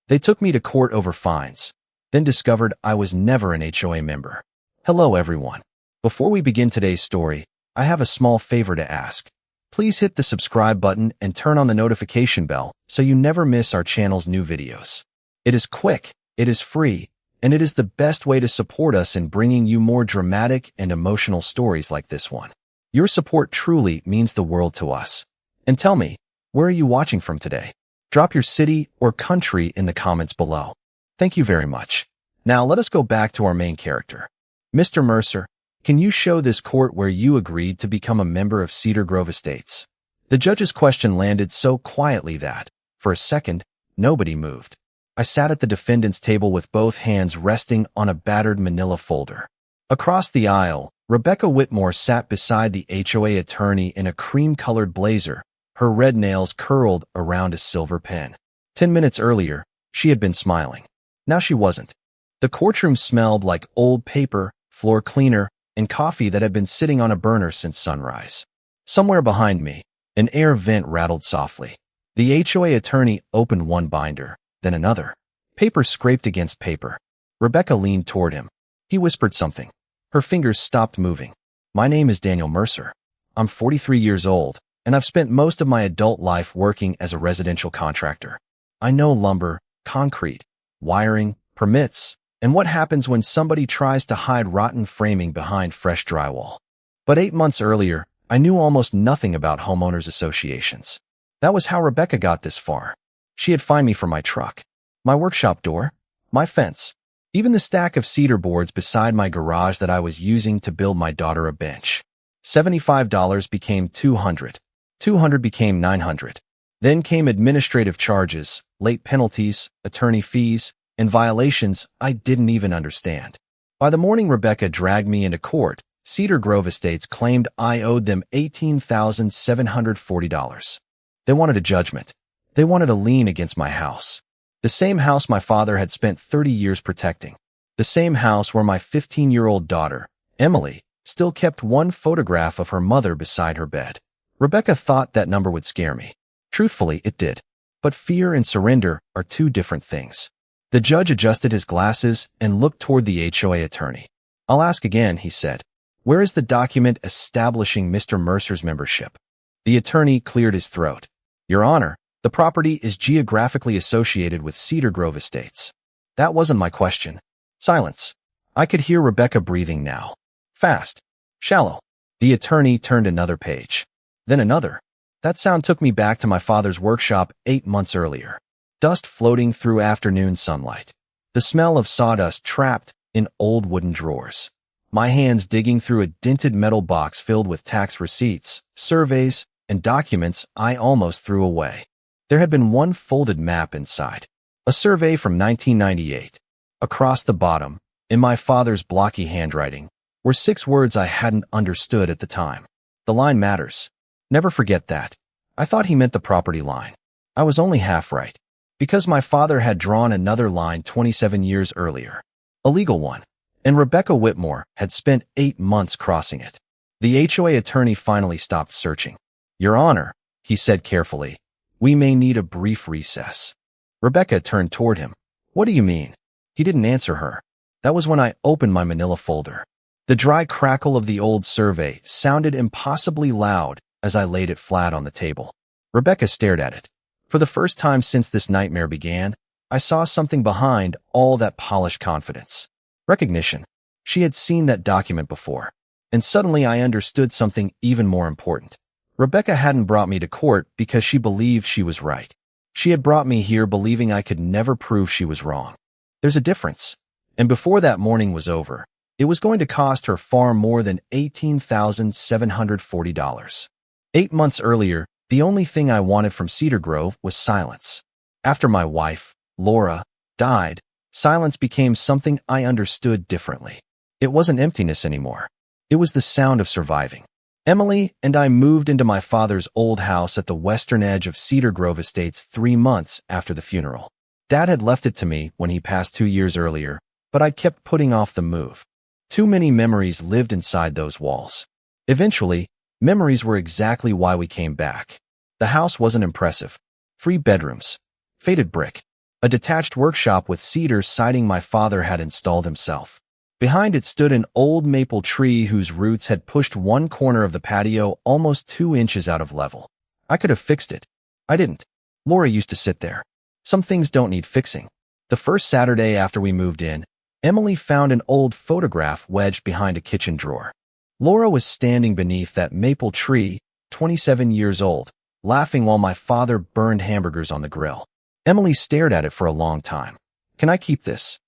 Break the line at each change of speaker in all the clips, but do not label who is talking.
They took me to court over fines, then discovered I was never an HOA member. Hello everyone. Before we begin today's story, I have a small favor to ask. Please hit the subscribe button and turn on the notification bell so you never miss our channel's new videos. It is quick, it is free, and it is the best way to support us in bringing you more dramatic and emotional stories like this one. Your support truly means the world to us. And tell me, where are you watching from today? Drop your city or country in the comments below. Thank you very much. Now let us go back to our main character. Mr. Mercer, can you show this court where you agreed to become a member of Cedar Grove Estates? The judge's question landed so quietly that, for a second, nobody moved. I sat at the defendant's table with both hands resting on a battered manila folder. Across the aisle, Rebecca Whitmore sat beside the HOA attorney in a cream-colored blazer, her red nails curled around a silver pen. 10 minutes earlier, she had been smiling. Now she wasn't. The courtroom smelled like old paper, floor cleaner, and coffee that had been sitting on a burner since sunrise. Somewhere behind me, an air vent rattled softly. The HOA attorney opened one binder, then another. Paper scraped against paper. Rebecca leaned toward him. He whispered something. Her fingers stopped moving. My name is Daniel Mercer. I'm 43 years old, and I've spent most of my adult life working as a residential contractor. I know lumber, concrete, wiring, permits, and what happens when somebody tries to hide rotten framing behind fresh drywall. But 8 months earlier, I knew almost nothing about homeowners associations. That was how Rebecca got this far. She had fined me for my truck, my workshop door, my fence, even the stack of cedar boards beside my garage that I was using to build my daughter a bench. $75 became $200. $200 became $900. Then came administrative charges, late penalties, attorney fees, and violations I didn't even understand. By the morning Rebecca dragged me into court, Cedar Grove Estates claimed I owed them $18,740. They wanted a judgment. They wanted a lien against my house. The same house my father had spent 30 years protecting. The same house where my 15-year-old daughter, Emily, still kept one photograph of her mother beside her bed. Rebecca thought that number would scare me. Truthfully, it did. But fear and surrender are two different things. The judge adjusted his glasses and looked toward the HOA attorney. I'll ask again, he said. Where is the document establishing Mr. Mercer's membership? The attorney cleared his throat. Your Honor, the property is geographically associated with Cedar Grove Estates. That wasn't my question. Silence. I could hear Rebecca breathing now. Fast. Shallow. The attorney turned another page. Then another. That sound took me back to my father's workshop 8 months earlier. Dust floating through afternoon sunlight. The smell of sawdust trapped in old wooden drawers. My hands digging through a dented metal box filled with tax receipts, surveys, and documents I almost threw away. There had been one folded map inside. A survey from 1998. Across the bottom, in my father's blocky handwriting, were 6 words I hadn't understood at the time. The line matters. Never forget that. I thought he meant the property line. I was only half right. Because my father had drawn another line 27 years earlier. A legal one. And Rebecca Whitmore had spent 8 months crossing it. The HOA attorney finally stopped searching. Your Honor, he said carefully, we may need a brief recess. Rebecca turned toward him. What do you mean? He didn't answer her. That was when I opened my manila folder. The dry crackle of the old survey sounded impossibly loud as I laid it flat on the table. Rebecca stared at it. For the first time since this nightmare began, I saw something behind all that polished confidence. Recognition. She had seen that document before. And suddenly I understood something even more important. Rebecca hadn't brought me to court because she believed she was right. She had brought me here believing I could never prove she was wrong. There's a difference. And before that morning was over, it was going to cost her far more than $18,740. 8 months earlier, the only thing I wanted from Cedar Grove was silence. After my wife, Laura, died, silence became something I understood differently. It wasn't emptiness anymore. It was the sound of surviving. Emily and I moved into my father's old house at the western edge of Cedar Grove Estates 3 months after the funeral. Dad had left it to me when he passed 2 years earlier, but I kept putting off the move. Too many memories lived inside those walls. Eventually, memories were exactly why we came back. The house wasn't impressive. 3 bedrooms, faded brick, A detached workshop with cedar siding my father had installed himself. Behind it stood an old maple tree whose roots had pushed one corner of the patio almost 2 inches out of level. I could have fixed it. I didn't. Laura used to sit there. Some things don't need fixing. The first Saturday after we moved in, Emily found an old photograph wedged behind a kitchen drawer. Laura was standing beneath that maple tree, 27 years old, laughing while my father burned hamburgers on the grill. Emily stared at it for a long time. "Can I keep this?"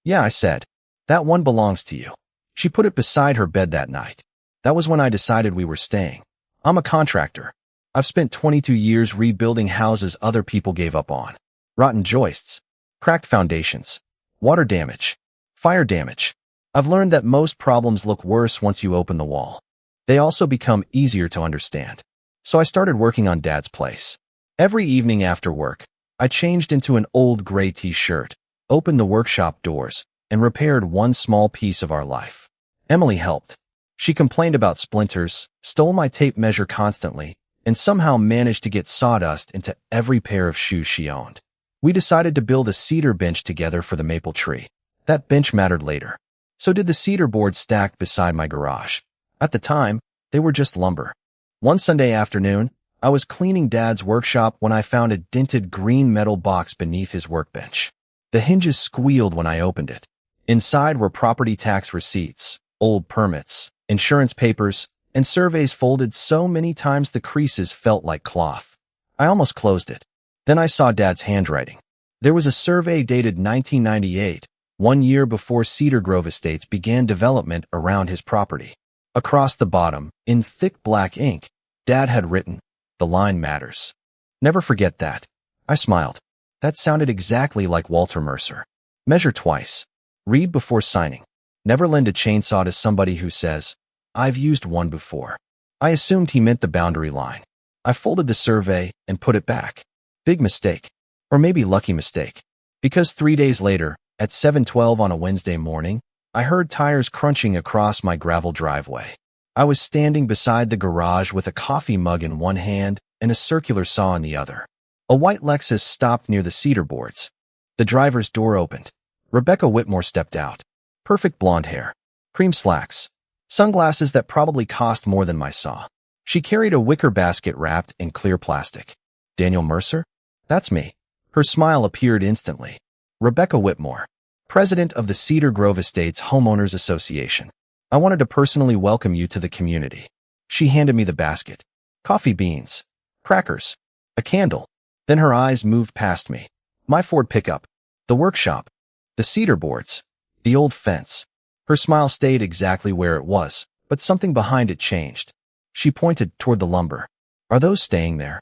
"Yeah," I said. "That one belongs to you." She put it beside her bed that night. That was when I decided we were staying. I'm a contractor. I've spent 22 years rebuilding houses other people gave up on. Rotten joists, cracked foundations, water damage, fire damage. I've learned that most problems look worse once you open the wall. They also become easier to understand. So I started working on Dad's place. Every evening after work, I changed into an old gray t-shirt, opened the workshop doors, and repaired one small piece of our life. Emily helped. She complained about splinters, stole my tape measure constantly, and somehow managed to get sawdust into every pair of shoes she owned. We decided to build a cedar bench together for the maple tree. That bench mattered later. So did the cedar boards stacked beside my garage. At the time, they were just lumber. One Sunday afternoon, I was cleaning Dad's workshop when I found a dented green metal box beneath his workbench. The hinges squealed when I opened it. Inside were property tax receipts, old permits, insurance papers, and surveys folded so many times the creases felt like cloth. I almost closed it. Then I saw Dad's handwriting. There was a survey dated 1998, 1 year before Cedar Grove Estates began development around his property. Across the bottom, in thick black ink, Dad had written, "The line matters. Never forget that." I smiled. That sounded exactly like Walter Mercer. Measure twice. Read before signing. Never lend a chainsaw to somebody who says, "I've used one before." I assumed he meant the boundary line. I folded the survey and put it back. Big mistake. Or maybe lucky mistake. Because 3 days later, at 7:12 on a Wednesday morning, I heard tires crunching across my gravel driveway. I was standing beside the garage with a coffee mug in one hand and a circular saw in the other. A white Lexus stopped near the cedar boards. The driver's door opened. Rebecca Whitmore stepped out. Perfect blonde hair, cream slacks, sunglasses that probably cost more than my saw. She carried a wicker basket wrapped in clear plastic. "Daniel Mercer?" "That's me." Her smile appeared instantly. "Rebecca Whitmore, president of the Cedar Grove Estates Homeowners Association. I wanted to personally welcome you to the community." She handed me the basket. Coffee beans, crackers, a candle. Then her eyes moved past me. My Ford pickup, the workshop, the cedar boards, the old fence. Her smile stayed exactly where it was, but something behind it changed. She pointed toward the lumber. "Are those staying there?"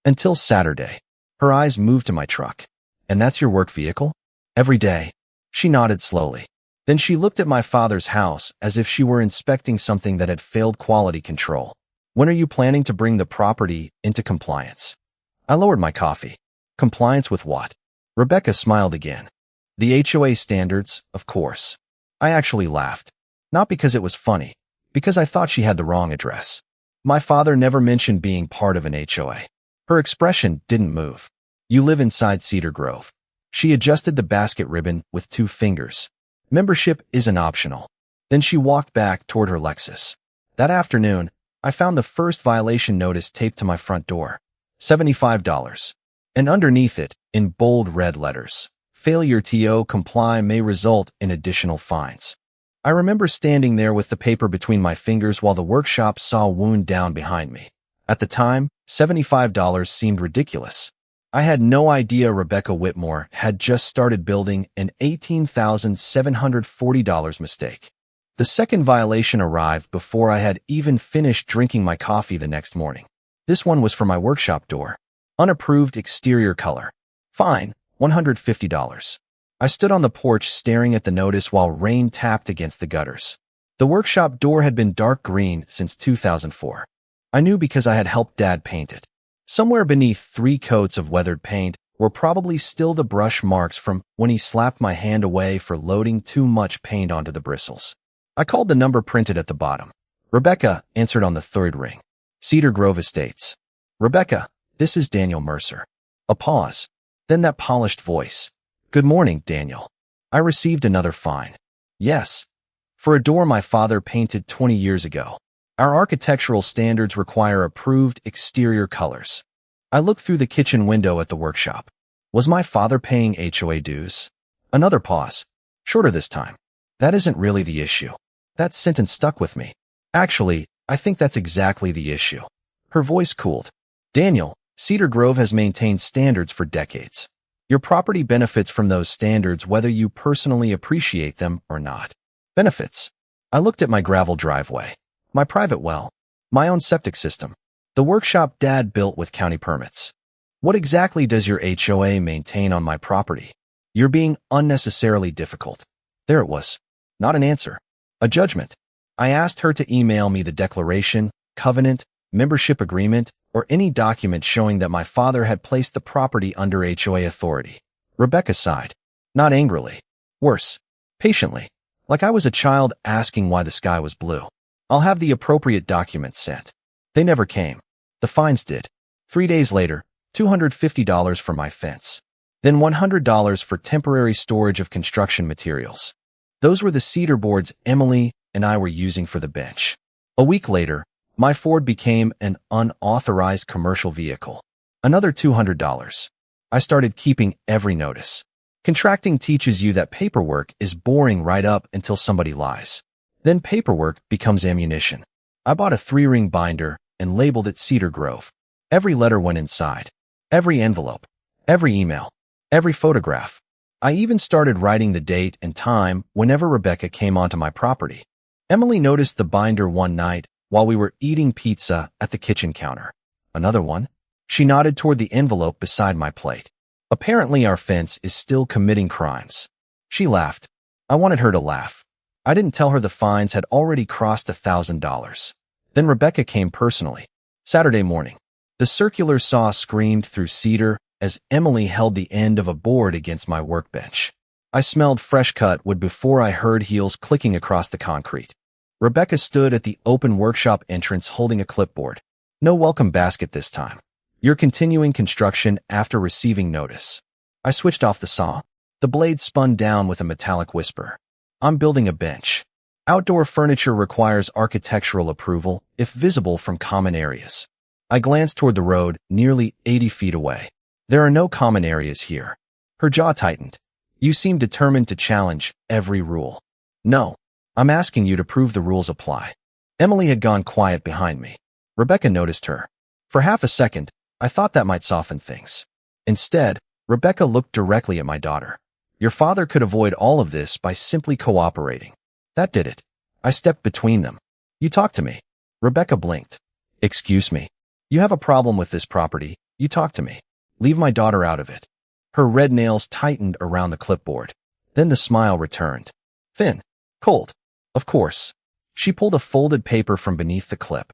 "Until Saturday." Her eyes moved to my truck. "And that's your work vehicle?" "Every day." She nodded slowly. Then she looked at my father's house as if she were inspecting something that had failed quality control. "When are you planning to bring the property into compliance?" I lowered my coffee. "Compliance with what?" Rebecca smiled again. "The HOA standards, of course." I actually laughed. Not because it was funny, because I thought she had the wrong address. My father never mentioned being part of an HOA. Her expression didn't move. "You live inside Cedar Grove." She adjusted the basket ribbon with 2 fingers. "Membership isn't optional." Then she walked back toward her Lexus. That afternoon, I found the first violation notice taped to my front door. $75. And underneath it, in bold red letters, "Failure to comply may result in additional fines." I remember standing there with the paper between my fingers while the workshop saw wound down behind me. At the time, $75 seemed ridiculous. I had no idea Rebecca Whitmore had just started building an $18,740 mistake. The second violation arrived before I had even finished drinking my coffee the next morning. This one was for my workshop door. Unapproved exterior color. Fine, $150. I stood on the porch staring at the notice while rain tapped against the gutters. The workshop door had been dark green since 2004. I knew because I had helped Dad paint it. Somewhere beneath 3 coats of weathered paint were probably still the brush marks from when he slapped my hand away for loading too much paint onto the bristles. I called the number printed at the bottom. Rebecca answered on the 3rd ring. "Cedar Grove Estates." "Rebecca, this is Daniel Mercer." A pause. Then that polished voice. Good morning, Daniel. I received another fine. Yes. For a door my father painted 20 years ago. Our architectural standards require approved exterior colors. I looked through the kitchen window at the workshop. Was my father paying HOA dues? Another pause. Shorter this time. That isn't really the issue. That sentence stuck with me. Actually, I think that's exactly the issue. Her voice cooled. Daniel, Cedar Grove has maintained standards for decades. Your property benefits from those standards whether you personally appreciate them or not. Benefits. I looked at my gravel driveway, my private well, my own septic system, the workshop Dad built with county permits. What exactly does your HOA maintain on my property? You're being unnecessarily difficult. There it was. Not an answer. A judgment. I asked her to email me the declaration, covenant, membership agreement, or any document showing that my father had placed the property under HOA authority. Rebecca sighed. Not angrily. Worse. Patiently. Like I was a child asking why the sky was blue. I'll have the appropriate documents sent. They never came. The fines did. 3 days later, $250 for my fence. Then $100 for temporary storage of construction materials. Those were the cedar boards Emily and I were using for the bench. A week later, my Ford became an unauthorized commercial vehicle. Another $200. I started keeping every notice. Contracting teaches you that paperwork is boring right up until somebody lies. Then paperwork becomes ammunition. I bought a 3-ring binder and labeled it Cedar Grove. Every letter went inside. Every envelope. Every email. Every photograph. I even started writing the date and time whenever Rebecca came onto my property. Emily noticed the binder one night while we were eating pizza at the kitchen counter. Another one? She nodded toward the envelope beside my plate. Apparently our fence is still committing crimes. She laughed. I wanted her to laugh. I didn't tell her the fines had already crossed $1,000. Then Rebecca came personally. Saturday morning. The circular saw screamed through cedar as Emily held the end of a board against my workbench. I smelled fresh-cut wood before I heard heels clicking across the concrete. Rebecca stood at the open workshop entrance holding a clipboard. No welcome basket this time. You're continuing construction after receiving notice. I switched off the saw. The blade spun down with a metallic whisper. I'm building a bench. Outdoor furniture requires architectural approval if visible from common areas. I glanced toward the road, nearly 80 feet away. There are no common areas here. Her jaw tightened. You seem determined to challenge every rule. No. I'm asking you to prove the rules apply. Emily had gone quiet behind me. Rebecca noticed her. For half a second, I thought that might soften things. Instead, Rebecca looked directly at my daughter. Your father could avoid all of this by simply cooperating. That did it. I stepped between them. You talk to me. Rebecca blinked. Excuse me. You have a problem with this property. You talk to me. Leave my daughter out of it. Her red nails tightened around the clipboard. Then the smile returned. Thin. Cold. Of course. She pulled a folded paper from beneath the clip.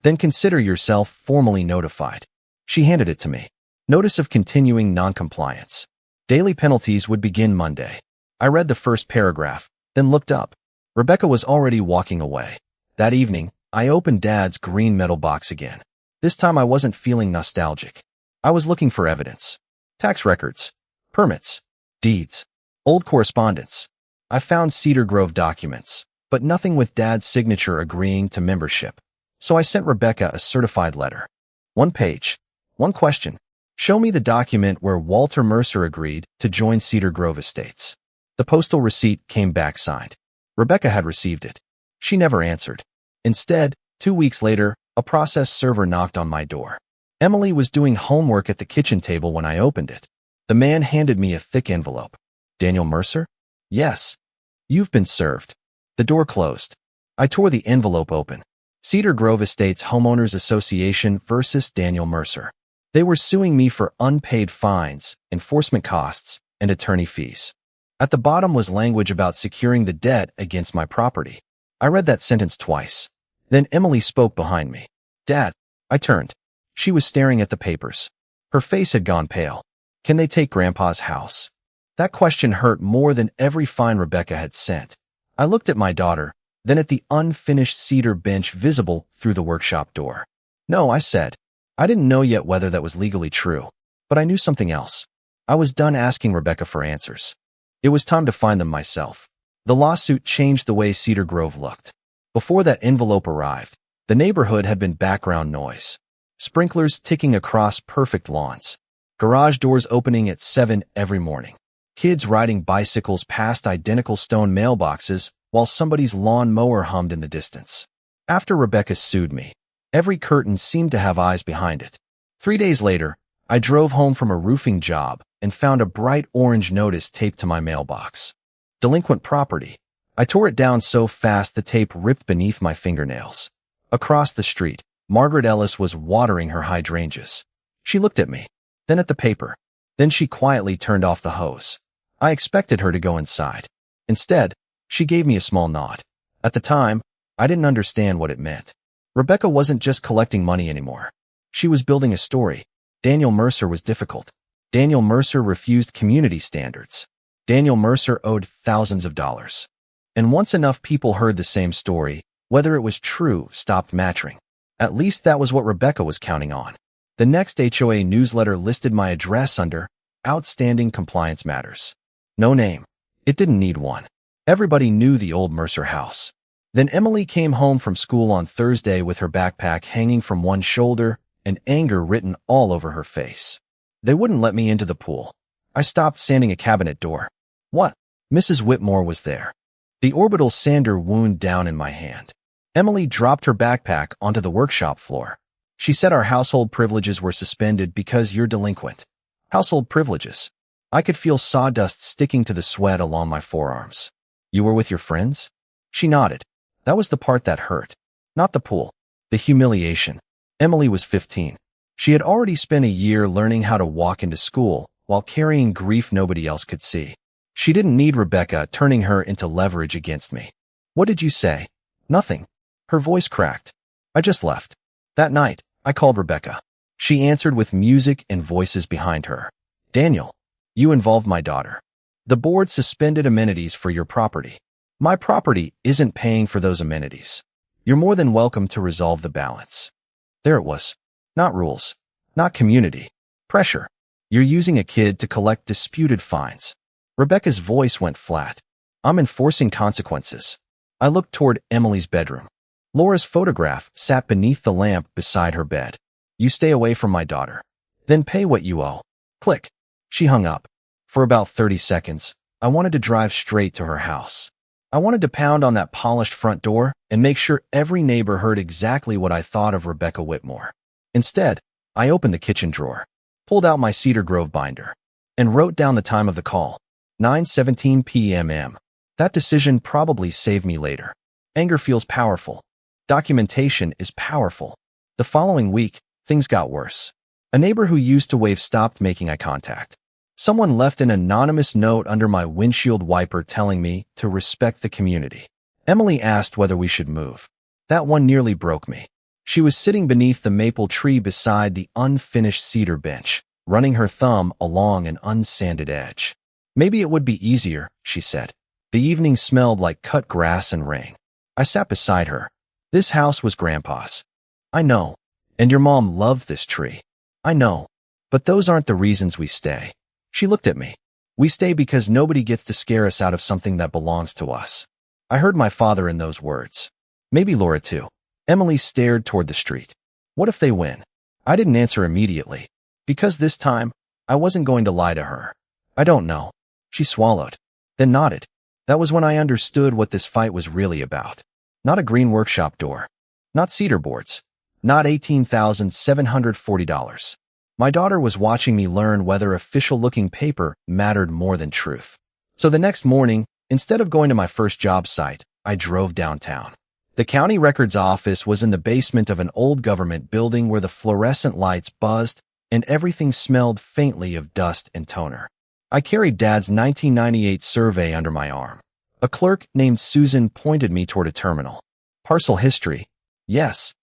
Then consider yourself formally notified. She handed it to me. Notice of continuing noncompliance. Daily penalties would begin Monday. I read the first paragraph, then looked up. Rebecca was already walking away. That evening, I opened Dad's green metal box again. This time I wasn't feeling nostalgic. I was looking for evidence. Tax records, permits, deeds, old correspondence. I found Cedar Grove documents, but nothing with Dad's signature agreeing to membership. So I sent Rebecca a certified letter. 1 page. 1 question. Show me the document where Walter Mercer agreed to join Cedar Grove Estates. The postal receipt came back signed. Rebecca had received it. She never answered. Instead, 2 weeks later, a process server knocked on my door. Emily was doing homework at the kitchen table when I opened it. The man handed me a thick envelope. Daniel Mercer? Yes. You've been served. The door closed. I tore the envelope open. Cedar Grove Estates Homeowners Association versus Daniel Mercer. They were suing me for unpaid fines, enforcement costs, and attorney fees. At the bottom was language about securing the debt against my property. I read that sentence twice. Then Emily spoke behind me. Dad. I turned. She was staring at the papers. Her face had gone pale. Can they take Grandpa's house? That question hurt more than every fine Rebecca had sent. I looked at my daughter, then at the unfinished cedar bench visible through the workshop door. No, I said. I didn't know yet whether that was legally true, but I knew something else. I was done asking Rebecca for answers. It was time to find them myself. The lawsuit changed the way Cedar Grove looked. Before that envelope arrived, the neighborhood had been background noise. Sprinklers ticking across perfect lawns. Garage doors opening at 7 every morning. Kids riding bicycles past identical stone mailboxes while somebody's lawn mower hummed in the distance. After Rebecca sued me, every curtain seemed to have eyes behind it. 3 days later, I drove home from a roofing job and found a bright orange notice taped to my mailbox. Delinquent property. I tore it down so fast the tape ripped beneath my fingernails. Across the street, Margaret Ellis was watering her hydrangeas. She looked at me, then at the paper. Then she quietly turned off the hose. I expected her to go inside. Instead, she gave me a small nod. At the time, I didn't understand what it meant. Rebecca wasn't just collecting money anymore. She was building a story. Daniel Mercer was difficult. Daniel Mercer refused community standards. Daniel Mercer owed thousands of dollars. And once enough people heard the same story, whether it was true stopped mattering. At least that was what Rebecca was counting on. The next HOA newsletter listed my address under Outstanding Compliance Matters. No name. It didn't need one. Everybody knew the old Mercer house. Then Emily came home from school on Thursday with her backpack hanging from one shoulder and anger written all over her face. They wouldn't let me into the pool. I stopped sanding a cabinet door. What? Mrs. Whitmore was there. The orbital sander wound down in my hand. Emily dropped her backpack onto the workshop floor. She said our household privileges were suspended because you're delinquent. Household privileges. I could feel sawdust sticking to the sweat along my forearms. You were with your friends? She nodded. That was the part that hurt. Not the pool. The humiliation. Emily was 15. She had already spent a year learning how to walk into school while carrying grief nobody else could see. She didn't need Rebecca turning her into leverage against me. What did you say? Nothing. Her voice cracked. I just left. That night, I called Rebecca. She answered with music and voices behind her. Daniel, you involved my daughter. The board suspended amenities for your property. My property isn't paying for those amenities. You're more than welcome to resolve the balance. There it was. Not rules. Not community. Pressure. You're using a kid to collect disputed fines. Rebecca's voice went flat. I'm enforcing consequences. I looked toward Emily's bedroom. Laura's photograph sat beneath the lamp beside her bed. You stay away from my daughter. Then pay what you owe. Click. She hung up. For about 30 seconds, I wanted to drive straight to her house. I wanted to pound on that polished front door and make sure every neighbor heard exactly what I thought of Rebecca Whitmore. Instead, I opened the kitchen drawer, pulled out my Cedar Grove binder, and wrote down the time of the call. 9:17 p.m. That decision probably saved me later. Anger feels powerful. Documentation is powerful. The following week, things got worse. A neighbor who used to wave stopped making eye contact. Someone left an anonymous note under my windshield wiper telling me to respect the community. Emily asked whether we should move. That one nearly broke me. She was sitting beneath the maple tree beside the unfinished cedar bench, running her thumb along an unsanded edge. Maybe it would be easier, she said. The evening smelled like cut grass and rain. I sat beside her. This house was Grandpa's. I know. And your mom loved this tree. I know. But those aren't the reasons we stay. She looked at me. We stay because nobody gets to scare us out of something that belongs to us. I heard my father in those words. Maybe Laura too. Emily stared toward the street. What if they win? I didn't answer immediately. Because this time, I wasn't going to lie to her. I don't know. She swallowed, then nodded. That was when I understood what this fight was really about. Not a green workshop door. Not cedar boards. Not $18,740. My daughter was watching me learn whether official-looking paper mattered more than truth. So the next morning, instead of going to my first job site, I drove downtown. The county records office was in the basement of an old government building where the fluorescent lights buzzed and everything smelled faintly of dust and toner. I carried Dad's 1998 survey under my arm. A clerk named Susan pointed me toward a terminal. Parcel history. Yes.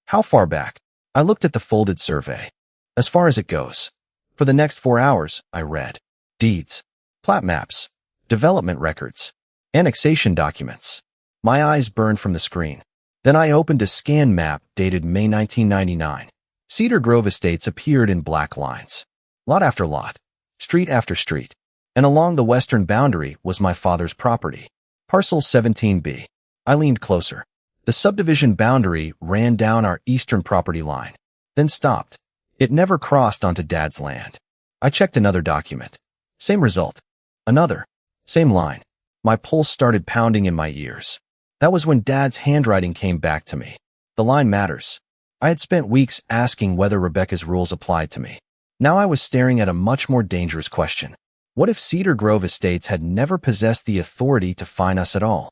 How far back? I looked at the folded survey. As far as it goes. For the next 4 hours, I read. Deeds. Plat maps. Development records. Annexation documents. My eyes burned from the screen. Then I opened a scan map dated May 1999. Cedar Grove Estates appeared in black lines. Lot after lot. street after street. And along the western boundary was my father's property. Parcel 17B. I leaned closer. The subdivision boundary ran down our eastern property line, then stopped. It never crossed onto Dad's land. I checked another document. Same result. Another. Same line. My pulse started pounding in my ears. That was when Dad's handwriting came back to me. The line matters. I had spent weeks asking whether Rebecca's rules applied to me. Now I was staring at a much more dangerous question. What if Cedar Grove Estates had never possessed the authority to fine us at all?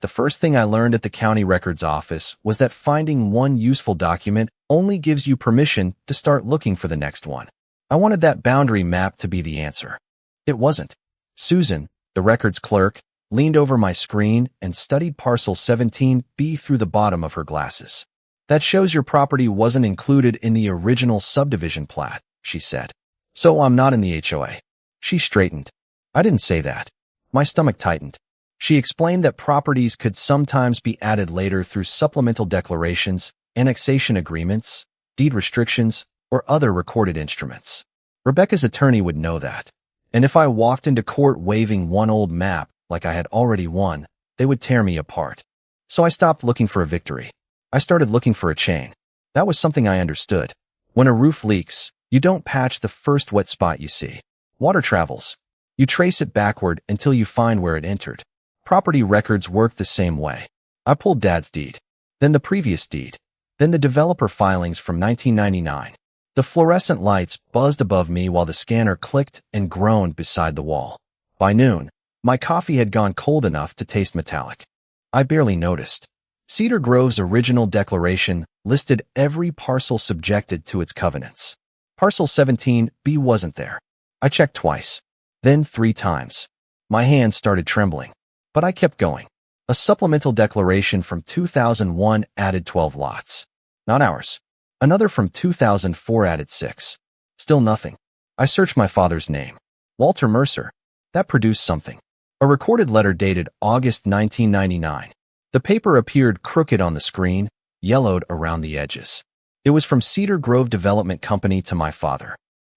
The first thing I learned at the county records office was that finding one useful document only gives you permission to start looking for the next one. I wanted that boundary map to be the answer. It wasn't. Susan, the records clerk, leaned over my screen and studied parcel 17B through the bottom of her glasses. That shows your property wasn't included in the original subdivision plat, she said. So I'm not in the HOA. She straightened. I didn't say that. My stomach tightened. She explained that properties could sometimes be added later through supplemental declarations, annexation agreements, deed restrictions, or other recorded instruments. Rebecca's attorney would know that. And if I walked into court waving one old map like I had already won, they would tear me apart. So I stopped looking for a victory. I started looking for a chain. That was something I understood. When a roof leaks, you don't patch the first wet spot you see. Water travels. You trace it backward until you find where it entered. Property records work the same way. I pulled Dad's deed, then the previous deed, then the developer filings from 1999. The fluorescent lights buzzed above me while the scanner clicked and groaned beside the wall. By noon, my coffee had gone cold enough to taste metallic. I barely noticed. Cedar Grove's original declaration listed every parcel subjected to its covenants. Parcel 17B wasn't there. I checked twice, then 3 times. My hands started trembling, but I kept going. A supplemental declaration from 2001 added 12 lots. Not ours. Another from 2004 added 6. Still nothing. I searched my father's name. Walter Mercer. That produced something. A recorded letter dated August 1999. The paper appeared crooked on the screen, yellowed around the edges. It was from Cedar Grove Development Company to my father.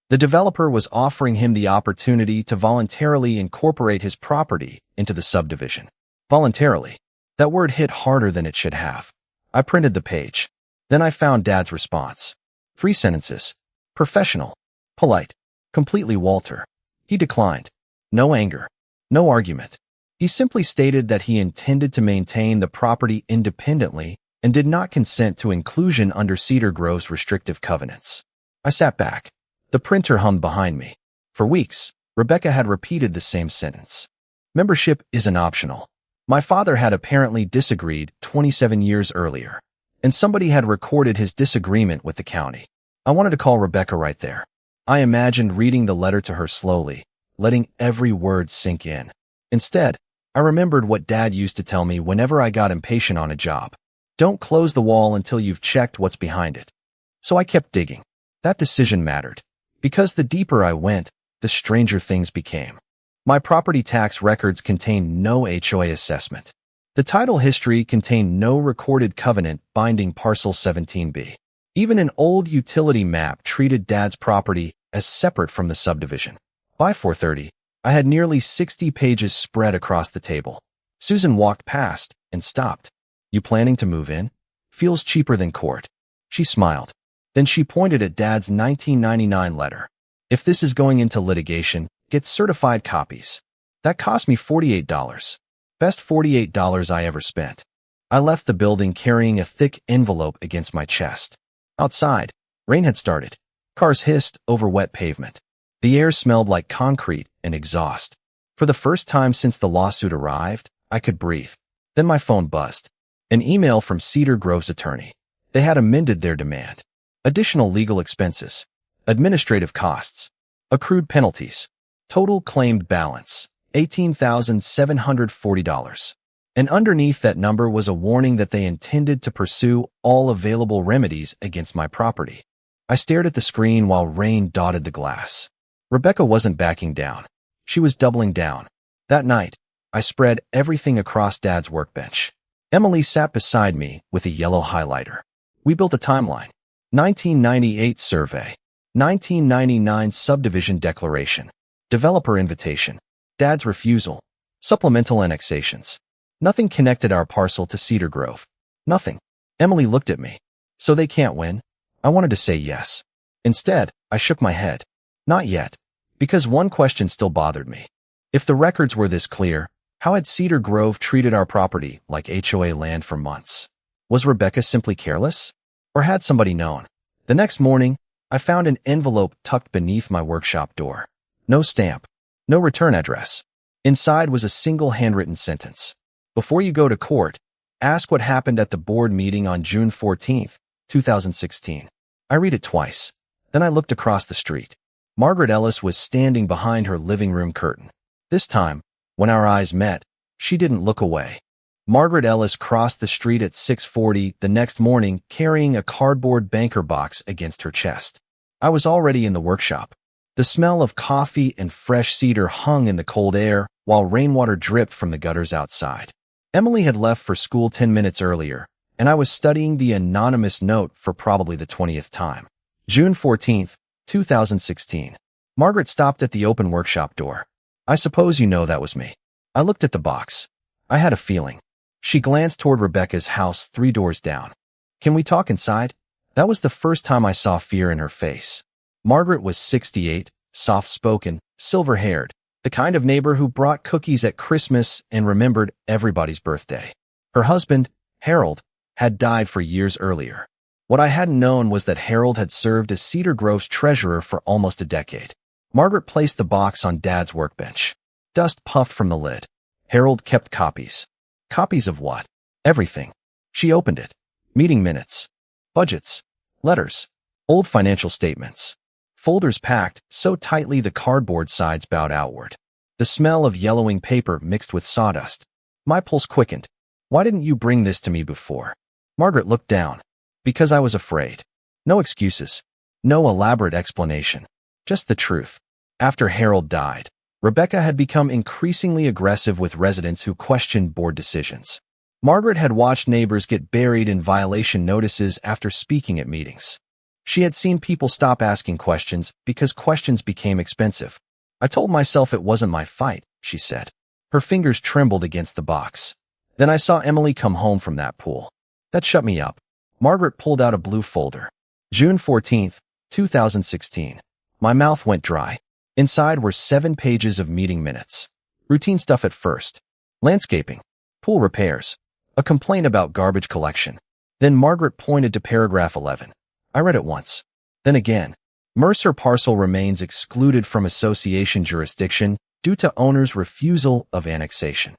The developer was offering him the opportunity to voluntarily incorporate his property into the subdivision. Voluntarily. That word hit harder than it should have. I printed the page. Then I found Dad's response. 3 sentences. Professional. Polite. Completely Walter. He declined. No anger. No argument. He simply stated that he intended to maintain the property independently and did not consent to inclusion under Cedar Grove's restrictive covenants. I sat back. The printer hummed behind me. For weeks, Rebecca had repeated the same sentence. Membership isn't optional. My father had apparently disagreed 27 years earlier, and somebody had recorded his disagreement with the county. I wanted to call Rebecca right there. I imagined reading the letter to her slowly, letting every word sink in. Instead, I remembered what Dad used to tell me whenever I got impatient on a job. Don't close the wall until you've checked what's behind it. So I kept digging. That decision mattered. Because the deeper I went, the stranger things became. My property tax records contained no HOA assessment. The title history contained no recorded covenant binding parcel 17B. Even an old utility map treated Dad's property as separate from the subdivision. By 4:30, I had nearly 60 pages spread across the table. Susan walked past and stopped. You planning to move in? Feels cheaper than court. She smiled. Then she pointed at Dad's 1999 letter. If this is going into litigation, get certified copies. That cost me $48. Best $48 I ever spent. I left the building carrying a thick envelope against my chest. Outside, rain had started. Cars hissed over wet pavement. The air smelled like concrete and exhaust. For the first time since the lawsuit arrived, I could breathe. Then my phone buzzed. An email from Cedar Grove's attorney. They had amended their demand. Additional legal expenses, administrative costs, accrued penalties, total claimed balance, $18,740. And underneath that number was a warning that they intended to pursue all available remedies against my property. I stared at the screen while rain dotted the glass. Rebecca wasn't backing down. She was doubling down. That night, I spread everything across Dad's workbench. Emily sat beside me with a yellow highlighter. We built a timeline. 1998 survey, 1999 subdivision declaration, Developer invitation. Dad's refusal. Supplemental annexations. Nothing connected our parcel to Cedar Grove. Nothing. Emily looked at me. So they can't win? I wanted to say yes. Instead, I shook my head. Not yet. Because one question still bothered me. If the records were this clear, how had Cedar Grove treated our property like HOA land for months? Was Rebecca simply careless? Or had somebody known? The next morning, I found an envelope tucked beneath my workshop door. No stamp. No return address. Inside was a single handwritten sentence. Before you go to court, ask what happened at the board meeting on June 14, 2016. I read it twice. Then I looked across the street. Margaret Ellis was standing behind her living room curtain. This time, when our eyes met, she didn't look away. Margaret Ellis crossed the street at 6:40 the next morning carrying a cardboard banker box against her chest. I was already in the workshop. The smell of coffee and fresh cedar hung in the cold air while rainwater dripped from the gutters outside. Emily had left for school 10 minutes earlier, and I was studying the anonymous note for probably the 20th time. June 14, 2016. Margaret stopped at the open workshop door. I suppose you know that was me. I looked at the box. I had a feeling. She glanced toward Rebecca's house 3 doors down. Can we talk inside? That was the first time I saw fear in her face. Margaret was 68, soft-spoken, silver-haired, the kind of neighbor who brought cookies at Christmas and remembered everybody's birthday. Her husband, Harold, had died 4 years earlier. What I hadn't known was that Harold had served as Cedar Grove's treasurer for almost a decade. Margaret placed the box on Dad's workbench. Dust puffed from the lid. Harold kept copies. Copies of what? Everything. She opened it. Meeting minutes. Budgets. Letters. Old financial statements. Folders packed so tightly the cardboard sides bowed outward. The smell of yellowing paper mixed with sawdust. My pulse quickened. Why didn't you bring this to me before? Margaret looked down. Because I was afraid. No excuses. No elaborate explanation. Just the truth. After Harold died, Rebecca had become increasingly aggressive with residents who questioned board decisions. Margaret had watched neighbors get buried in violation notices after speaking at meetings. She had seen people stop asking questions because questions became expensive. I told myself it wasn't my fight, she said. Her fingers trembled against the box. Then I saw Emily come home from that pool. That shut me up. Margaret pulled out a blue folder. June 14, 2016. My mouth went dry. Inside were 7 pages of meeting minutes. Routine stuff at first. Landscaping. Pool repairs. A complaint about garbage collection. Then Margaret pointed to paragraph 11. I read it once. Then again. Mercer parcel remains excluded from association jurisdiction due to owner's refusal of annexation.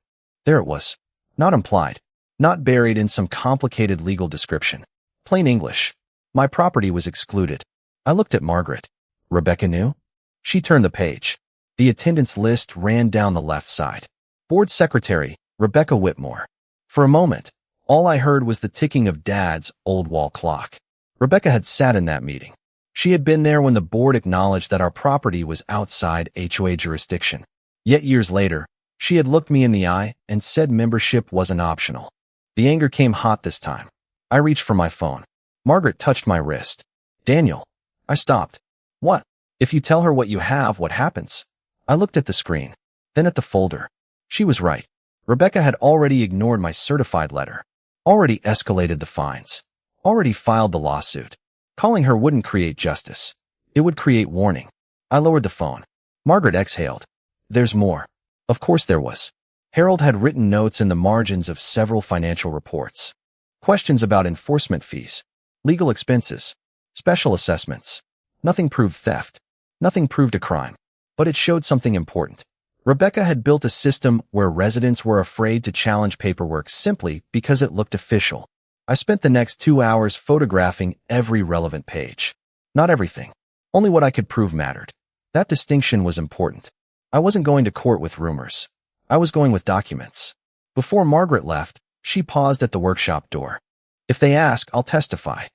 There it was. Not implied. Not buried in some complicated legal description. Plain English. My property was excluded. I looked at Margaret. Rebecca knew? She turned the page. The attendance list ran down the left side. Board Secretary, Rebecca Whitmore. For a moment, all I heard was the ticking of Dad's old wall clock. Rebecca had sat in that meeting. She had been there when the board acknowledged that our property was outside HOA jurisdiction. Yet years later, she had looked me in the eye and said membership wasn't optional. The anger came hot this time. I reached for my phone. Margaret touched my wrist. Daniel. I stopped. What? If you tell her what you have, what happens? I looked at the screen, then at the folder. She was right. Rebecca had already ignored my certified letter, already escalated the fines, already filed the lawsuit. Calling her wouldn't create justice. It would create warning. I lowered the phone. Margaret exhaled. There's more. Of course there was. Harold had written notes in the margins of several financial reports. Questions about enforcement fees, legal expenses, special assessments. Nothing proved theft. Nothing proved a crime. But it showed something important. Rebecca had built a system where residents were afraid to challenge paperwork simply because it looked official. I spent the next 2 hours photographing every relevant page. Not everything. Only what I could prove mattered. That distinction was important. I wasn't going to court with rumors. I was going with documents. Before Margaret left, she paused at the workshop door. If they ask, I'll testify.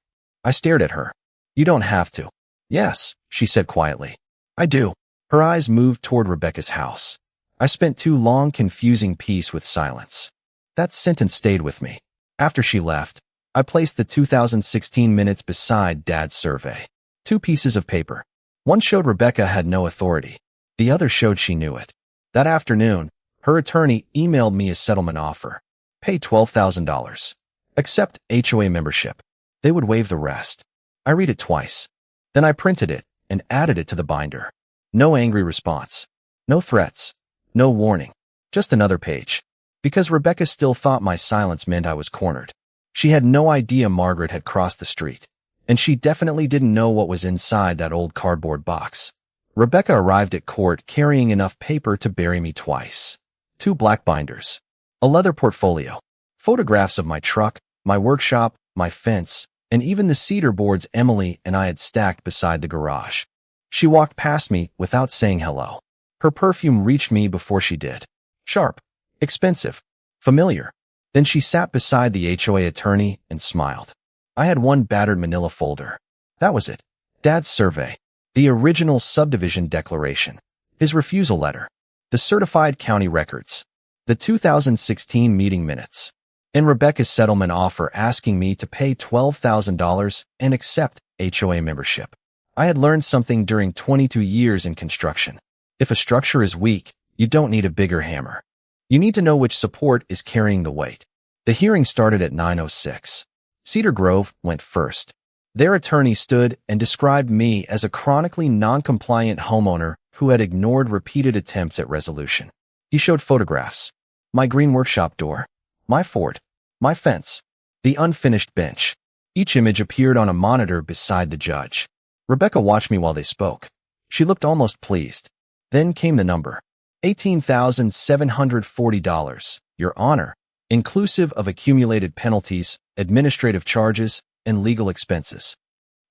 I stared at her. You don't have to. Yes, she said quietly. I do. Her eyes moved toward Rebecca's house. I spent 2 long, confusing peace with silence. That sentence stayed with me. After she left, I placed the 2016 minutes beside Dad's survey. 2 pieces of paper. One showed Rebecca had no authority. The other showed she knew it. That afternoon, her attorney emailed me a settlement offer. Pay $12,000. Accept HOA membership. They would waive the rest. I read it twice. Then I printed it and added it to the binder. No angry response. No threats. No warning. Just another page. Because Rebecca still thought my silence meant I was cornered. She had no idea Margaret had crossed the street. And she definitely didn't know what was inside that old cardboard box. Rebecca arrived at court carrying enough paper to bury me twice. 2 black binders. A leather portfolio. Photographs of my truck, my workshop, my fence, and even the cedar boards Emily and I had stacked beside the garage. She walked past me without saying hello. Her perfume reached me before she did. Sharp. Expensive. Familiar. Then she sat beside the HOA attorney and smiled. I had one battered manila folder. That was it. Dad's survey. The original subdivision declaration. His refusal letter. The certified county records. The 2016 meeting minutes. And Rebecca's settlement offer asking me to pay $12,000 and accept HOA membership. I had learned something during 22 years in construction. If a structure is weak, you don't need a bigger hammer. You need to know which support is carrying the weight. The hearing started at 9:06. Cedar Grove went first. Their attorney stood and described me as a chronically non-compliant homeowner who had ignored repeated attempts at resolution. He showed photographs. My green workshop door. My Ford. My fence. The unfinished bench. Each image appeared on a monitor beside the judge. Rebecca watched me while they spoke. She looked almost pleased. Then came the number. $18,740, Your Honor, inclusive of accumulated penalties, administrative charges, and legal expenses.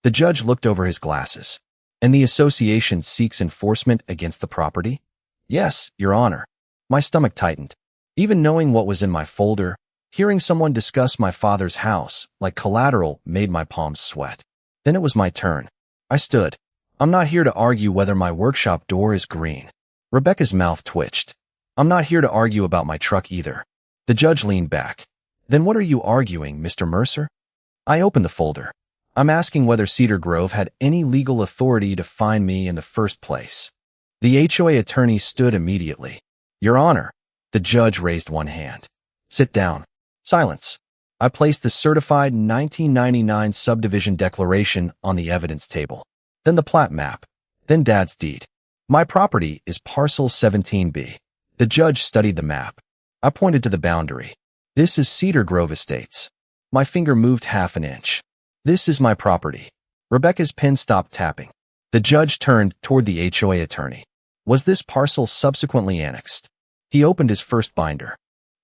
The judge looked over his glasses. And the association seeks enforcement against the property? Yes, Your Honor. My stomach tightened. Even knowing what was in my folder, hearing someone discuss my father's house like collateral made my palms sweat. Then it was my turn. I stood. I'm not here to argue whether my workshop door is green. Rebecca's mouth twitched. I'm not here to argue about my truck either. The judge leaned back. Then what are you arguing, Mr. Mercer? I opened the folder. I'm asking whether Cedar Grove had any legal authority to fine me in the first place. The HOA attorney stood immediately. Your Honor. The judge raised one hand. Sit down. Silence. I placed the certified 1999 subdivision declaration on the evidence table. Then the plat map. Then Dad's deed. My property is parcel 17B. The judge studied the map. I pointed to the boundary. This is Cedar Grove Estates. My finger moved half an inch. This is my property. Rebecca's pen stopped tapping. The judge turned toward the HOA attorney. Was this parcel subsequently annexed? He opened his first binder.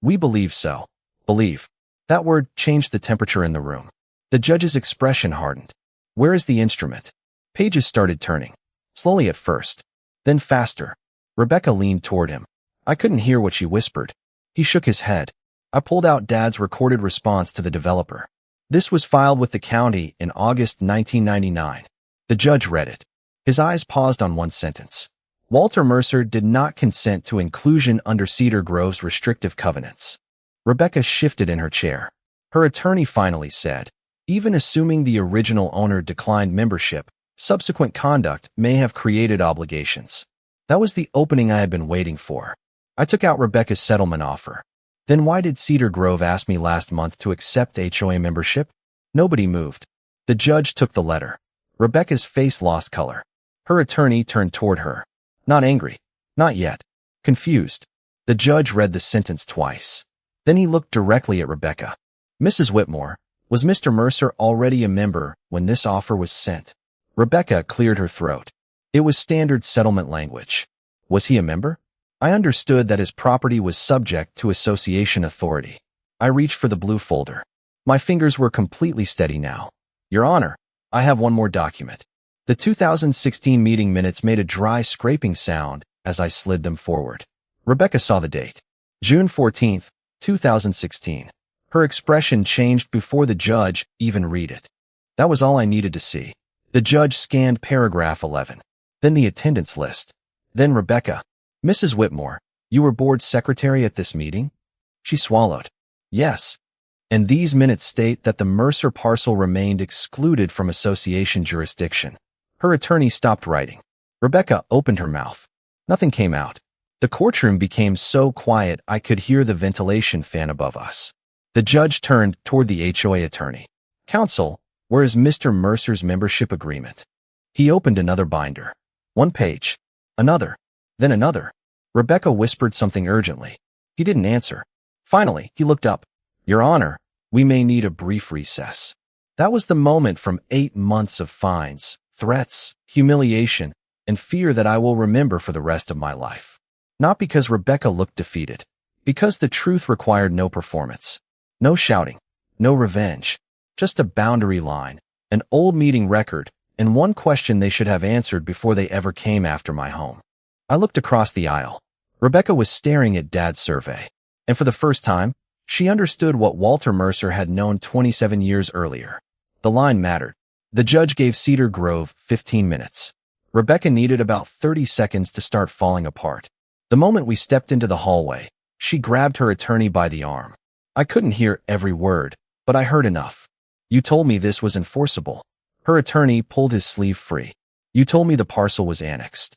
We believe so. Believe. That word changed the temperature in the room. The judge's expression hardened. Where is the instrument? Pages started turning. Slowly at first. Then faster. Rebecca leaned toward him. I couldn't hear what she whispered. He shook his head. I pulled out Dad's recorded response to the developer. This was filed with the county in August 1999. The judge read it. His eyes paused on one sentence. Walter Mercer did not consent to inclusion under Cedar Grove's restrictive covenants. Rebecca shifted in her chair. Her attorney finally said, even assuming the original owner declined membership, subsequent conduct may have created obligations. That was the opening I had been waiting for. I took out Rebecca's settlement offer. Then why did Cedar Grove ask me last month to accept HOA membership? Nobody moved. The judge took the letter. Rebecca's face lost color. Her attorney turned toward her. Not angry. Not yet. Confused. The judge read the sentence twice. Then he looked directly at Rebecca. Mrs. Whitmore, was Mr. Mercer already a member when this offer was sent? Rebecca cleared her throat. It was standard settlement language. Was he a member? I understood that his property was subject to association authority. I reached for the blue folder. My fingers were completely steady now. Your Honor, I have one more document. The 2016 meeting minutes made a dry scraping sound as I slid them forward. Rebecca saw the date. June 14th, 2016. Her expression changed before the judge even read it. That was all I needed to see. The judge scanned paragraph 11. Then the attendance list. Then Rebecca. Mrs. Whitmore, you were board secretary at this meeting? She swallowed. Yes. And these minutes state that the Mercer parcel remained excluded from association jurisdiction. Her attorney stopped writing. Rebecca opened her mouth. Nothing came out. The courtroom became so quiet I could hear the ventilation fan above us. The judge turned toward the HOA attorney. "Counsel, where is Mr. Mercer's membership agreement?" He opened another binder. One page. Another. Then another. Rebecca whispered something urgently. He didn't answer. Finally, he looked up. "Your Honor, we may need a brief recess." That was the moment from 8 months of fines, threats, humiliation, and fear that I will remember for the rest of my life. Not because Rebecca looked defeated, because the truth required no performance. No shouting, no revenge, just a boundary line, an old meeting record, and one question they should have answered before they ever came after my home. I looked across the aisle. Rebecca was staring at Dad's survey, and for the first time, she understood what Walter Mercer had known 27 years earlier. The line mattered. The judge gave Cedar Grove 15 minutes. Rebecca needed about 30 seconds to start falling apart. The moment we stepped into the hallway, she grabbed her attorney by the arm. I couldn't hear every word, but I heard enough. "You told me this was enforceable." Her attorney pulled his sleeve free. "You told me the parcel was annexed."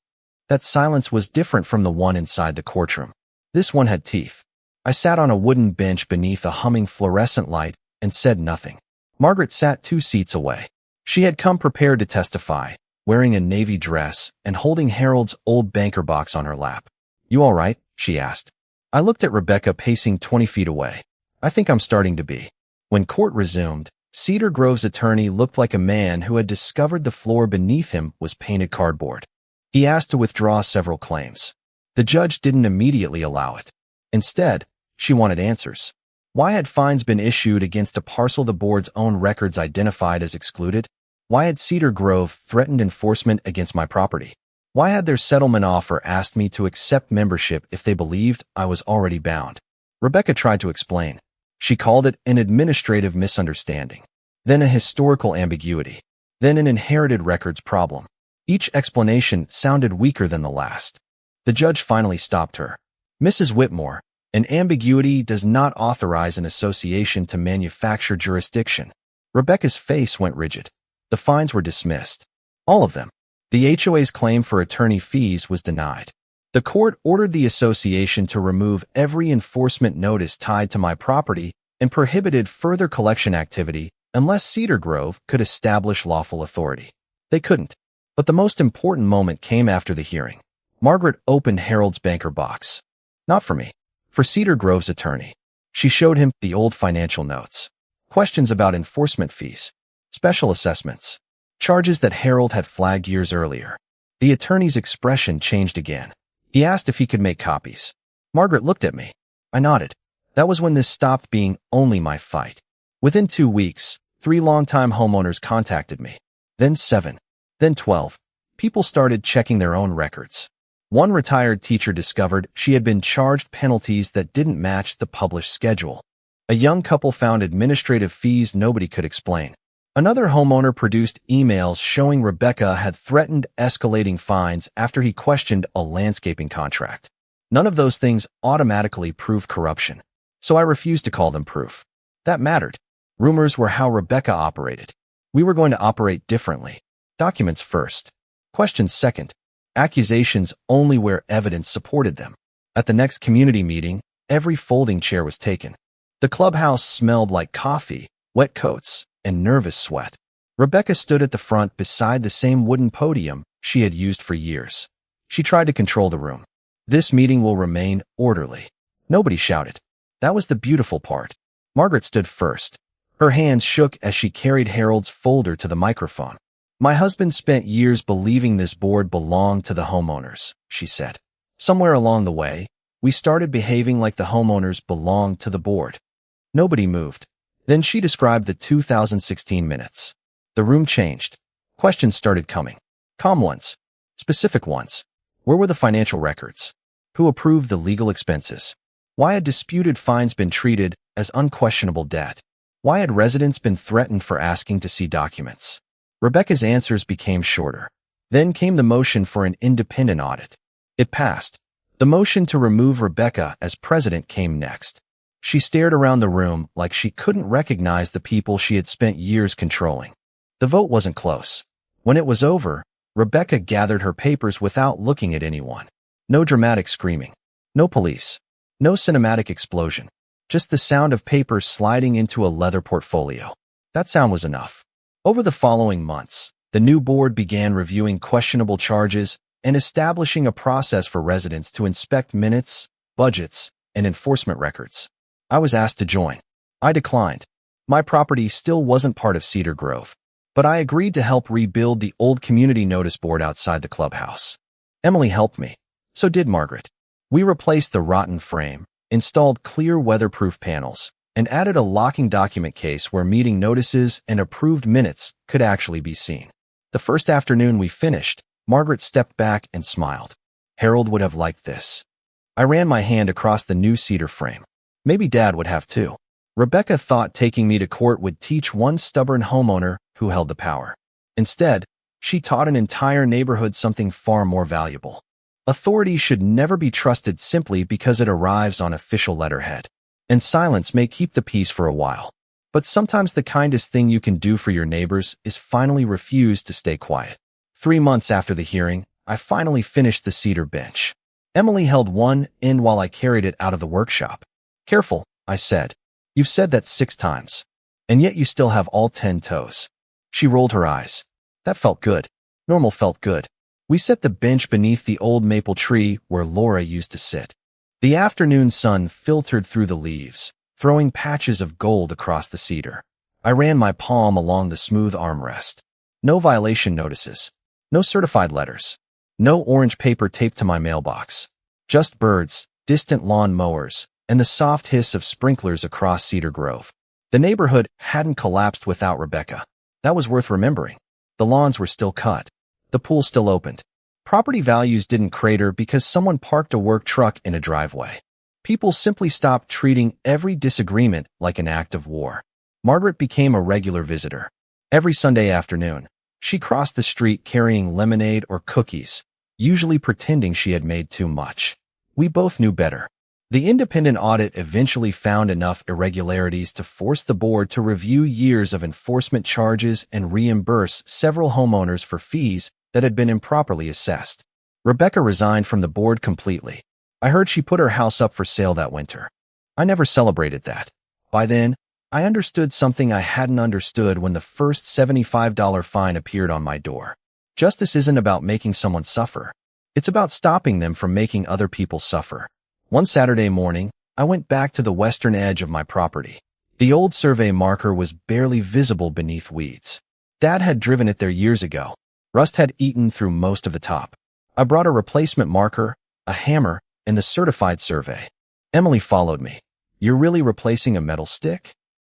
That silence was different from the one inside the courtroom. This one had teeth. I sat on a wooden bench beneath a humming fluorescent light and said nothing. Margaret sat 2 seats away. She had come prepared to testify, wearing a navy dress and holding Harold's old banker box on her lap. "You all right?" she asked. I looked at Rebecca pacing 20 feet away. "I think I'm starting to be." When court resumed, Cedar Grove's attorney looked like a man who had discovered the floor beneath him was painted cardboard. He asked to withdraw several claims. The judge didn't immediately allow it. Instead, she wanted answers. Why had fines been issued against a parcel the board's own records identified as excluded? Why had Cedar Grove threatened enforcement against my property? Why had their settlement offer asked me to accept membership if they believed I was already bound? Rebecca tried to explain. She called it an administrative misunderstanding, then a historical ambiguity, then an inherited records problem. Each explanation sounded weaker than the last. The judge finally stopped her. "Mrs. Whitmore, an ambiguity does not authorize an association to manufacture jurisdiction." Rebecca's face went rigid. The fines were dismissed. All of them. The HOA's claim for attorney fees was denied. The court ordered the association to remove every enforcement notice tied to my property and prohibited further collection activity unless Cedar Grove could establish lawful authority. They couldn't. But the most important moment came after the hearing. Margaret opened Harold's banker box. Not for me. For Cedar Grove's attorney. She showed him the old financial notes. Questions about enforcement fees. Special assessments. Charges that Harold had flagged years earlier. The attorney's expression changed again. He asked if he could make copies. Margaret looked at me. I nodded. That was when this stopped being only my fight. Within 2 weeks, 3 longtime homeowners contacted me. Then 7. Then 12. People started checking their own records. One retired teacher discovered she had been charged penalties that didn't match the published schedule. A young couple found administrative fees nobody could explain. Another homeowner produced emails showing Rebecca had threatened escalating fines after he questioned a landscaping contract. None of those things automatically prove corruption, so I refused to call them proof. That mattered. Rumors were how Rebecca operated. We were going to operate differently. Documents first. Questions second. Accusations only where evidence supported them. At the next community meeting, every folding chair was taken. The clubhouse smelled like coffee, wet coats, and nervous sweat. Rebecca stood at the front beside the same wooden podium she had used for years. She tried to control the room. "This meeting will remain orderly." Nobody shouted. That was the beautiful part. Margaret stood first. Her hands shook as she carried Harold's folder to the microphone. "My husband spent years believing this board belonged to the homeowners," she said. "Somewhere along the way, we started behaving like the homeowners belonged to the board." Nobody moved. Then she described the 2016 minutes. The room changed. Questions started coming. Calm ones. Specific ones. Where were the financial records? Who approved the legal expenses? Why had disputed fines been treated as unquestionable debt? Why had residents been threatened for asking to see documents? Rebecca's answers became shorter. Then came the motion for an independent audit. It passed. The motion to remove Rebecca as president came next. She stared around the room like she couldn't recognize the people she had spent years controlling. The vote wasn't close. When it was over, Rebecca gathered her papers without looking at anyone. No dramatic screaming. No police. No cinematic explosion. Just the sound of paper sliding into a leather portfolio. That sound was enough. Over the following months, the new board began reviewing questionable charges and establishing a process for residents to inspect minutes, budgets, and enforcement records. I was asked to join. I declined. My property still wasn't part of Cedar Grove, but I agreed to help rebuild the old community notice board outside the clubhouse. Emily helped me. So did Margaret. We replaced the rotten frame, installed clear weatherproof panels, and added a locking document case where meeting notices and approved minutes could actually be seen. The first afternoon we finished, Margaret stepped back and smiled. Harold would have liked this. I ran my hand across the new cedar frame. Maybe Dad would have too. Rebecca thought taking me to court would teach one stubborn homeowner who held the power. Instead, she taught an entire neighborhood something far more valuable. Authority should never be trusted simply because it arrives on official letterhead. And silence may keep the peace for a while. But sometimes the kindest thing you can do for your neighbors is finally refuse to stay quiet. 3 months after the hearing, I finally finished the cedar bench. Emily held one end while I carried it out of the workshop. Careful, I said. You've said that 6 times. And yet you still have all 10 toes. She rolled her eyes. That felt good. Normal felt good. We set the bench beneath the old maple tree where Laura used to sit. The afternoon sun filtered through the leaves, throwing patches of gold across the cedar. I ran my palm along the smooth armrest. No violation notices. No certified letters. No orange paper taped to my mailbox. Just birds, distant lawn mowers, and the soft hiss of sprinklers across Cedar Grove. The neighborhood hadn't collapsed without Rebecca. That was worth remembering. The lawns were still cut. The pool still opened. Property values didn't crater because someone parked a work truck in a driveway. People simply stopped treating every disagreement like an act of war. Margaret became a regular visitor. Every Sunday afternoon, she crossed the street carrying lemonade or cookies, usually pretending she had made too much. We both knew better. The independent audit eventually found enough irregularities to force the board to review years of enforcement charges and reimburse several homeowners for fees that had been improperly assessed. Rebecca resigned from the board completely. I heard she put her house up for sale that winter. I never celebrated that. By then, I understood something I hadn't understood when the first $75 fine appeared on my door. Justice isn't about making someone suffer. It's about stopping them from making other people suffer. One Saturday morning, I went back to the western edge of my property. The old survey marker was barely visible beneath weeds. Dad had driven it there years ago. Rust had eaten through most of the top. I brought a replacement marker, a hammer, and the certified survey. Emily followed me. You're really replacing a metal stick?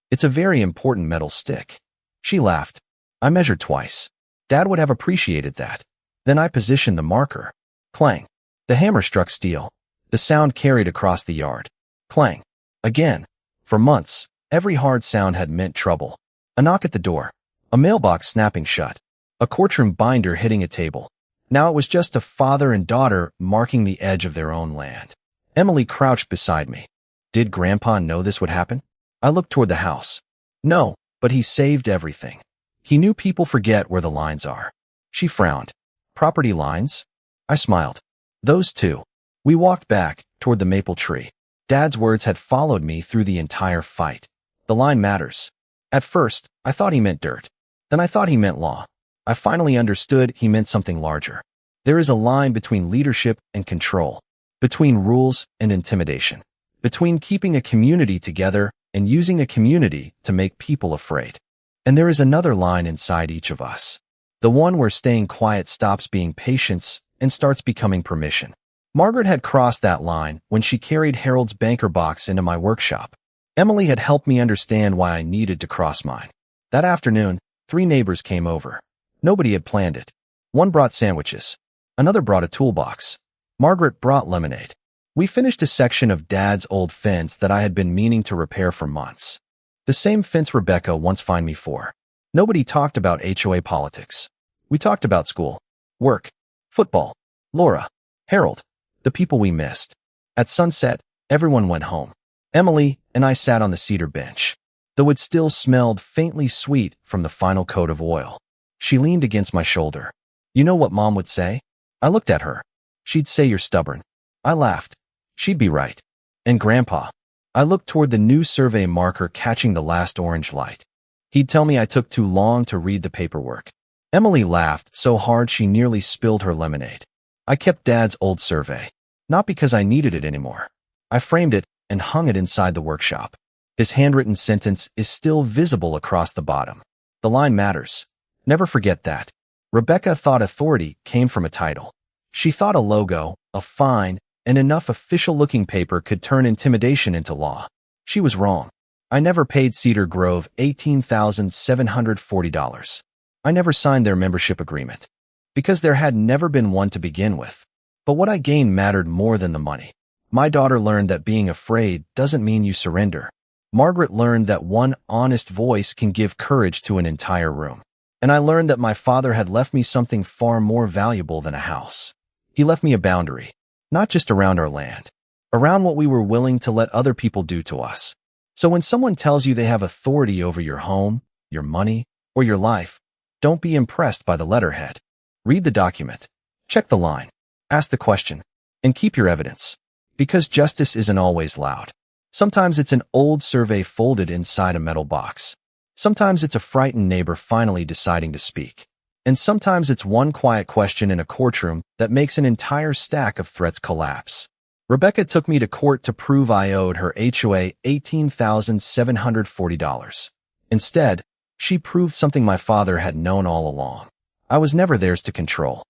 It's a very important metal stick. She laughed. I measured twice. Dad would have appreciated that. Then I positioned the marker. Clang. The hammer struck steel. The sound carried across the yard. Clang. Again. For months, every hard sound had meant trouble. A knock at the door. A mailbox snapping shut. A courtroom binder hitting a table. Now it was just a father and daughter marking the edge of their own land. Emily crouched beside me. Did Grandpa know this would happen? I looked toward the house. No, but he saved everything. He knew people forget where the lines are. She frowned. Property lines? I smiled. Those two. We walked back toward the maple tree. Dad's words had followed me through the entire fight. The line matters. At first, I thought he meant dirt. Then I thought he meant law. I finally understood he meant something larger. There is a line between leadership and control, between rules and intimidation, between keeping a community together and using a community to make people afraid. And there is another line inside each of us. The one where staying quiet stops being patience and starts becoming permission. Margaret had crossed that line when she carried Harold's banker box into my workshop. Emily had helped me understand why I needed to cross mine. That afternoon, 3 neighbors came over. Nobody had planned it. One brought sandwiches. Another brought a toolbox. Margaret brought lemonade. We finished a section of Dad's old fence that I had been meaning to repair for months. The same fence Rebecca once fined me for. Nobody talked about HOA politics. We talked about school, work, football, Laura, Harold, the people we missed. At sunset, everyone went home. Emily and I sat on the cedar bench, though it still smelled faintly sweet from the final coat of oil. She leaned against my shoulder. You know what Mom would say? I looked at her. She'd say you're stubborn. I laughed. She'd be right. And Grandpa. I looked toward the new survey marker catching the last orange light. He'd tell me I took too long to read the paperwork. Emily laughed so hard she nearly spilled her lemonade. I kept Dad's old survey. Not because I needed it anymore. I framed it and hung it inside the workshop. His handwritten sentence is still visible across the bottom. The line matters. Never forget that. Rebecca thought authority came from a title. She thought a logo, a fine, and enough official-looking paper could turn intimidation into law. She was wrong. I never paid Cedar Grove $18,740. I never signed their membership agreement. Because there had never been one to begin with. But what I gained mattered more than the money. My daughter learned that being afraid doesn't mean you surrender. Margaret learned that one honest voice can give courage to an entire room. And I learned that my father had left me something far more valuable than a house. He left me a boundary, not just around our land, around what we were willing to let other people do to us. So when someone tells you they have authority over your home, your money, or your life, don't be impressed by the letterhead. Read the document, check the line, ask the question, and keep your evidence. Because justice isn't always loud. Sometimes it's an old survey folded inside a metal box. Sometimes it's a frightened neighbor finally deciding to speak. And sometimes it's one quiet question in a courtroom that makes an entire stack of threats collapse. Rebecca took me to court to prove I owed her HOA $18,740. Instead, she proved something my father had known all along. I was never theirs to control.